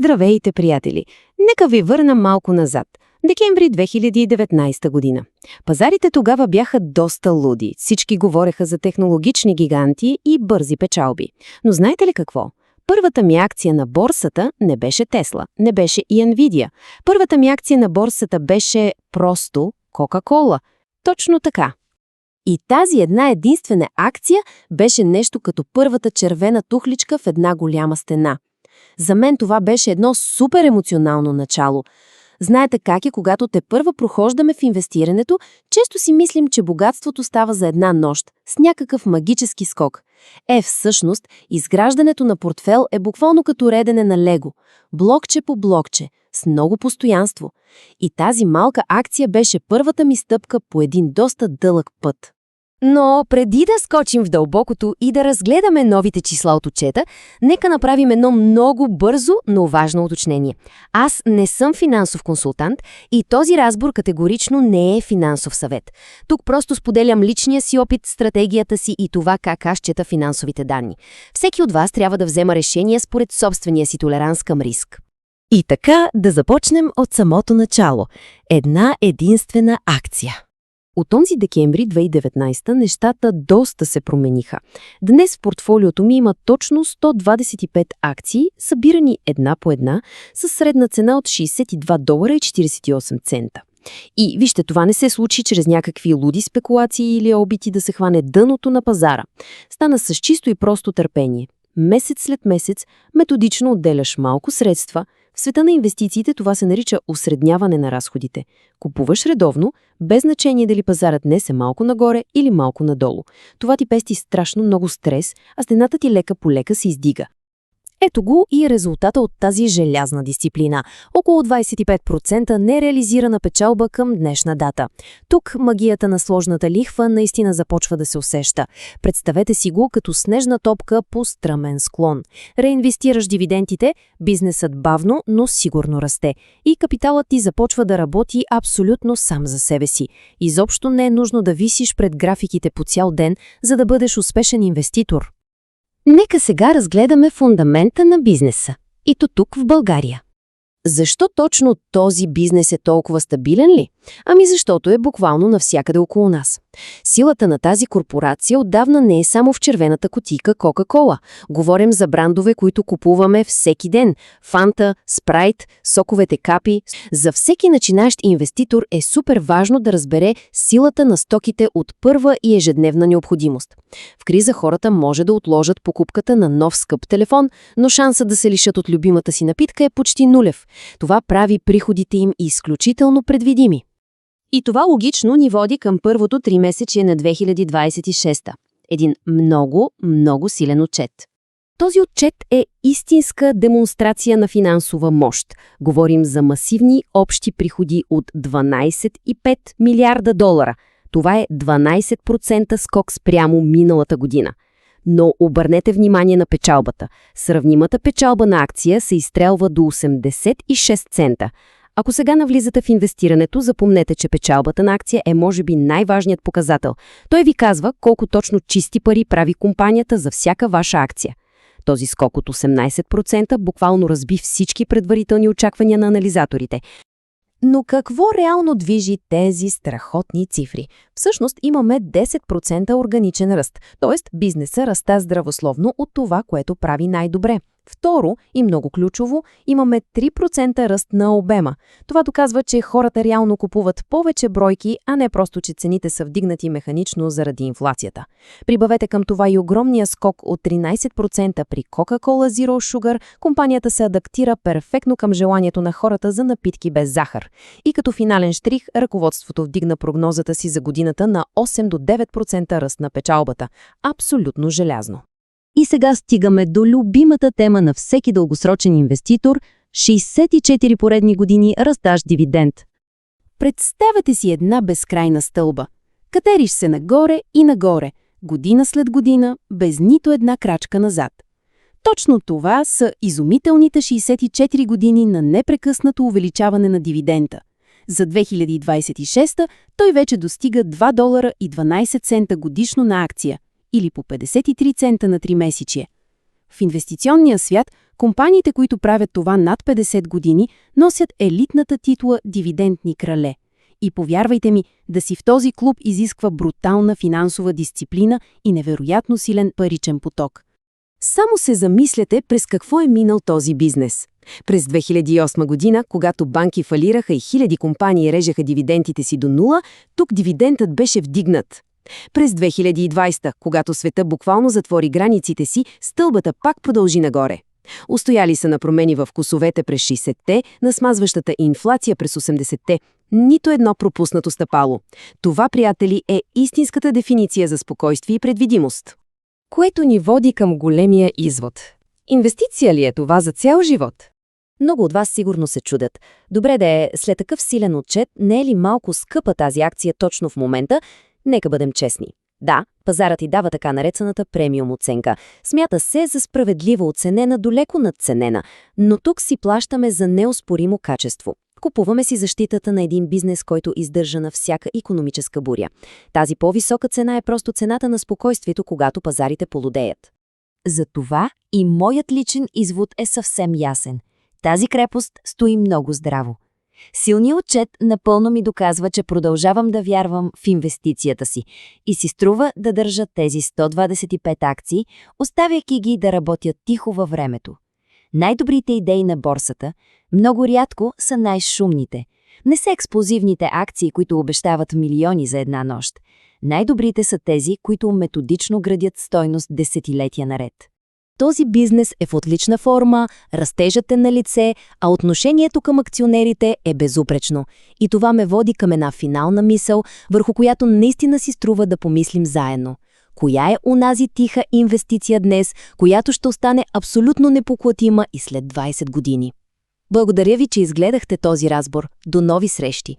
Здравейте, приятели! Нека ви върна малко назад. Декември 2019 година. Пазарите тогава бяха доста луди. Всички говореха за технологични гиганти и бързи печалби. Но знаете ли какво? Първата ми акция на борсата не беше Тесла, не беше и Nvidia. Първата ми акция на борсата беше просто Кока-кола. Точно така. И тази една единствена акция беше нещо като първата червена тухличка в една голяма стена. За мен това беше едно супер емоционално начало. Знаете как е, когато тепърва прохождаме в инвестирането, често си мислим, че богатството става за една нощ, с някакъв магически скок. Всъщност, изграждането на портфел е буквално като редене на лего, блокче по блокче, с много постоянство. И тази малка акция беше първата ми стъпка по един доста дълъг път. Но преди да скочим в дълбокото и да разгледаме новите числа от отчета, нека направим едно много бързо, но важно уточнение. Аз не съм финансов консултант и този разбор категорично не е финансов съвет. Тук просто споделям личния си опит, стратегията си и това как аз чета финансовите данни. Всеки от вас трябва да взема решение според собствения си толеранс към риск. И така да започнем от самото начало. Една единствена акция. От онзи декември 2019 нещата доста се промениха. Днес в портфолиото ми има точно 125 акции, събирани една по една, с средна цена от $62.48. И вижте, това не се случи чрез някакви луди спекулации или опити да се хване дъното на пазара. Стана с чисто и просто търпение. Месец след месец методично отделяш малко средства. В света на инвестициите това се нарича усредняване на разходите. Купуваш редовно, без значение дали пазарът днес е малко нагоре или малко надолу. Това ти пести страшно много стрес, а стената ти лека по лека се издига. Ето го и резултата от тази желязна дисциплина. Около 25% нереализирана печалба към днешна дата. Тук магията на сложната лихва наистина започва да се усеща. Представете си го като снежна топка по стръмен склон. Реинвестираш дивидендите, бизнесът бавно, но сигурно расте. И капиталът ти започва да работи абсолютно сам за себе си. Изобщо не е нужно да висиш пред графиките по цял ден, за да бъдеш успешен инвеститор. Нека сега разгледаме фундамента на бизнеса. И то тук в България. Защо точно този бизнес е толкова стабилен ли? Ами защото е буквално навсякъде около нас. Силата на тази корпорация отдавна не е само в червената кутийка Кока-кола. Говорим за брандове, които купуваме всеки ден. Фанта, Спрайт, соковете Капи. За всеки начинаещ инвеститор е супер важно да разбере силата на стоките от първа и ежедневна необходимост. В криза хората може да отложат покупката на нов скъп телефон, но шансът да се лишат от любимата си напитка е почти нулев. Това прави приходите им изключително предвидими. И това логично ни води към първото тримесечие на 2026. Един много, много силен отчет. Този отчет е истинска демонстрация на финансова мощ. Говорим за масивни общи приходи от 12,5 милиарда долара. Това е 12% скок спрямо миналата година. Но обърнете внимание на печалбата. Сравнимата печалба на акция се изстрелва до 86 цента. Ако сега навлизате в инвестирането, запомнете, че печалбата на акция е може би най-важният показател. Той ви казва колко точно чисти пари прави компанията за всяка ваша акция. Този скок от 18% буквално разби всички предварителни очаквания на анализаторите. Но какво реално движи тези страхотни цифри? Всъщност имаме 10% органичен ръст, т.е. бизнеса расте здравословно от това, което прави най-добре. Второ, и много ключово, имаме 3% ръст на обема. Това доказва, че хората реално купуват повече бройки, а не просто, че цените са вдигнати механично заради инфлацията. Прибавете към това и огромния скок от 13% при Coca-Cola Zero Sugar, компанията се адаптира перфектно към желанието на хората за напитки без захар. И като финален щрих, ръководството вдигна прогнозата си за годината на 8 до 9% ръст на печалбата. Абсолютно желязно. И сега стигаме до любимата тема на всеки дългосрочен инвеститор – 64 поредни години растащ дивиденд. Представете си една безкрайна стълба. Катериш се нагоре и нагоре, година след година, без нито една крачка назад. Точно това са изумителните 64 години на непрекъснато увеличаване на дивидента. За 2026 той вече достига $2.12 годишно на акция, или по 53 цента на 3 месечие. В инвестиционния свят Компаниите, които правят това над 50 години, носят елитната титла «Дивидендни крале». И повярвайте ми, да си в този клуб изисква брутална финансова дисциплина и невероятно силен паричен поток. Само се замисляте през какво е минал този бизнес. През 2008 година, когато банки фалираха и хиляди компании режеха дивидендите си до нула, тук дивидендът беше вдигнат. През 2020, когато света буквално затвори границите си, стълбата пак продължи нагоре. Устояли са на промени в косовете през 60-те, на смазващата инфлация през 80-те. Нито едно пропуснато стъпало. Това, приятели, е истинската дефиниция за спокойствие и предвидимост. Което ни води към големия извод. Инвестиция ли е това за цял живот? Много от вас сигурно се чудят. Добре да е, след такъв силен отчет, не е ли малко скъпа тази акция точно в момента? Нека бъдем честни. Да, пазарът й дава така наречената премиум оценка. Смята се за справедливо оценена, долеко надценена, но тук си плащаме за неоспоримо качество. Купуваме си защитата на един бизнес, който издържа на всяка икономическа буря. Тази по-висока цена е просто цената на спокойствието, когато пазарите полудеят. Затова и моят личен извод е съвсем ясен. Тази крепост стои много здраво. Силният отчет напълно ми доказва, че продължавам да вярвам в инвестицията си и си струва да държа тези 125 акции, оставяйки ги да работят тихо във времето. Най-добрите идеи на борсата много рядко са най-шумните. Не са експлозивните акции, които обещават милиони за една нощ. Най-добрите са тези, които методично градят стойност десетилетия наред. Този бизнес е в отлична форма, растежът е на лице, а отношението към акционерите е безупречно. И това ме води към една финална мисъл, върху която наистина си струва да помислим заедно. Коя е онази тиха инвестиция днес, която ще остане абсолютно непоклатима и след 20 години? Благодаря ви, че изгледахте този разбор. До нови срещи!